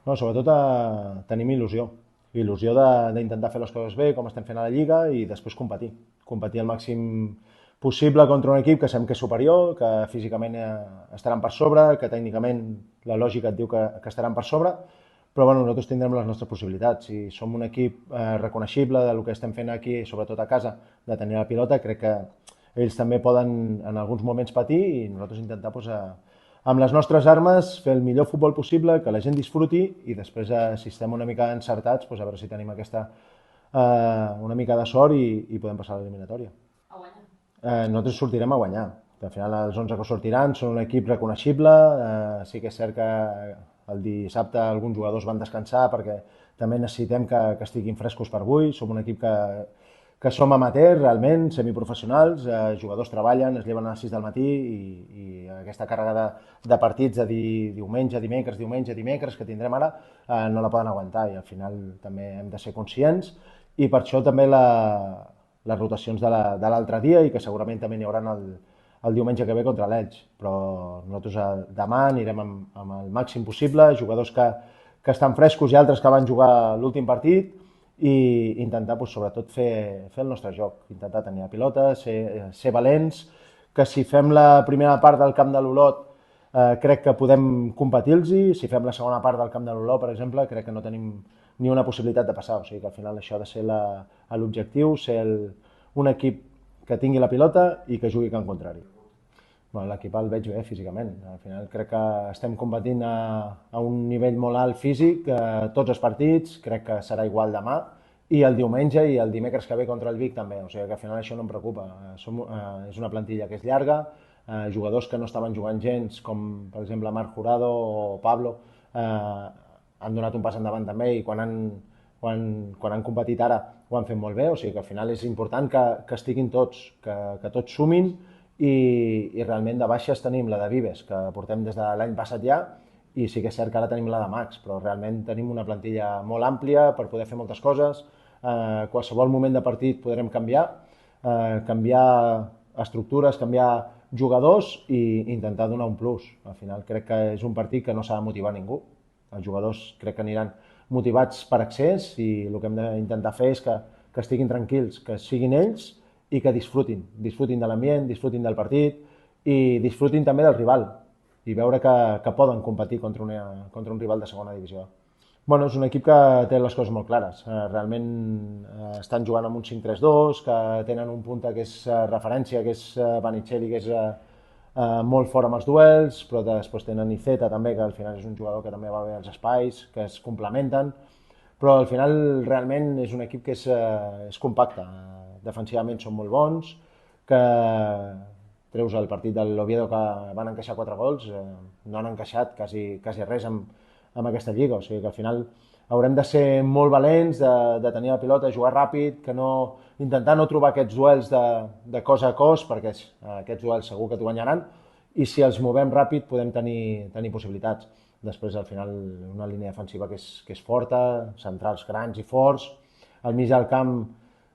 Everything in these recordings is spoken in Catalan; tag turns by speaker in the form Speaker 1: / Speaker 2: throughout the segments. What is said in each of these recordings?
Speaker 1: No, sobretot tenim il·lusió. Il·lusió d'intentar fer les coses bé, com estem fent a la Lliga, i després competir. Competir al màxim possible contra un equip que sabem que és superior, que físicament estaran per sobre, que tècnicament la lògica et diu que estaran per sobre, però bueno, nosaltres tindrem les nostres possibilitats. Si som un equip reconeixible del que estem fent aquí, sobretot a casa, de tenir la pilota, crec que ells també poden en alguns moments patir i nosaltres intentar doncs, amb les nostres armes fer el millor futbol possible, que la gent disfruti i després, si estem una mica encertats, doncs a veure si tenim una mica de sort i podem passar a l'eliminatòria. Nosaltres sortirem a guanyar. Al final els 11 que sortiran són un equip reconeixible. Sí que és cert que el dissabte alguns jugadors van descansar perquè també necessitem que estiguin frescos per avui. Som un equip que som amateurs, realment, semiprofessionals, jugadors treballen, es lleven a les 6 del matí i aquesta càrrega de partits de diumenge, dimecres, que tindrem ara, no la poden aguantar i al final també hem de ser conscients i per això també les rotacions de l'altre dia i que segurament també n'hi haurà el diumenge que ve contra l'Elx, però nosaltres demà anirem amb el màxim possible, jugadors que estan frescos i altres que van jugar l'últim partit i intentar, doncs, sobretot, fer el nostre joc, intentar tenir la pilota, ser valents, que si fem la primera part del camp de l'Olot crec que podem competir-los, si fem la segona part del camp de l'Olot, per exemple, crec que no tenim ni una possibilitat de passar, o sigui que al final això ha de ser l'objectiu, ser un equip que tingui la pilota i que jugui camp contrari. Bueno, l'equip el veig bé físicament. Al final crec que estem competint a un nivell molt alt físic, tots els partits, crec que serà igual demà, i el diumenge i el dimecres que ve contra el Vic també, o sigui que al final això no em preocupa. És una plantilla que és llarga, jugadors que no estaven jugant gens, com per exemple Marc Jurado o Pablo, han donat un pas endavant també i quan han competit ara ho han fet molt bé, o sigui que al final és important que estiguin tots, que tots sumin i realment de baixes tenim la de Vives, que portem des de l'any passat ja, i sí que és cert que ara tenim la de Max, però realment tenim una plantilla molt àmplia per poder fer moltes coses, qualsevol moment de partit podrem canviar estructures, canviar jugadors i intentar donar un plus. Al final crec que és un partit que no s'ha de motivar ningú, els jugadors crec que aniran motivats per accés i el que hem d'intentar fer és que estiguin tranquils, que siguin ells i que disfrutin de l'ambient, disfrutin del partit i disfrutin també del rival i veure que poden competir contra un rival de segona divisió. Bueno, és un equip que té les coses molt clares. Realment estan jugant amb un 5-3-2, que tenen un punta que és referència, que és Banicelli, que és molt fort amb els duels, però després tenen Iceta també, que al final és un jugador que també va bé als espais, que es complementen, però al final realment és un equip que és compacte. Defensivament són molt bons, que treus el partit de l'Oviedo que van encaixar 4 gols, no han encaixat quasi res amb aquesta lliga, o sigui que al final haurem de ser molt valents, de tenir la pilota, jugar ràpid, intentar no trobar aquests duels de cos a cos, perquè aquests duels segur que t'ho guanyaran, i si els movem ràpid podem tenir possibilitats. Després, al final, una línia defensiva que és forta, centrals grans i forts, al mig del camp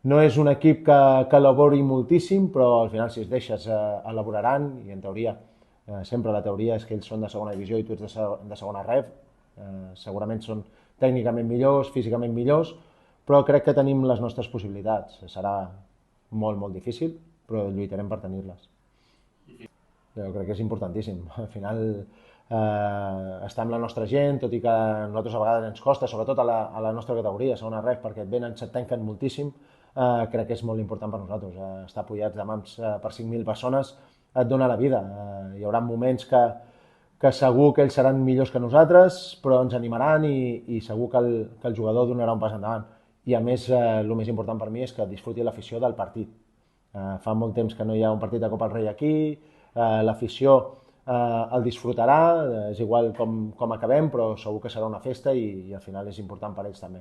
Speaker 1: no és un equip que elabori moltíssim, però al final si es deixes elaboraran i en teoria, sempre la teoria és que ells són de segona divisió i tu ets de segona ref, segurament són tècnicament millors, físicament millors, però crec que tenim les nostres possibilitats. Serà molt, molt difícil, però lluitarem per tenir-les. Jo crec que és importantíssim. Al final estar amb la nostra gent, tot i que a nosaltres a vegades ens costa, sobretot a la nostra categoria, segona ref, perquè et venen, se't tanquen moltíssim, crec que és molt important per nosaltres. Estar apoyats de mans per 5.000 persones et dona la vida. Hi haurà moments que segur que ells seran millors que nosaltres, però ens animaran i segur que el jugador donarà un pas endavant. I a més, el més important per mi és que disfruti l'afició del partit. Fa molt temps que no hi ha un partit de Copa del Rei aquí, l'afició el disfrutarà, és igual com acabem, però segur que serà una festa i al final és important per ells també.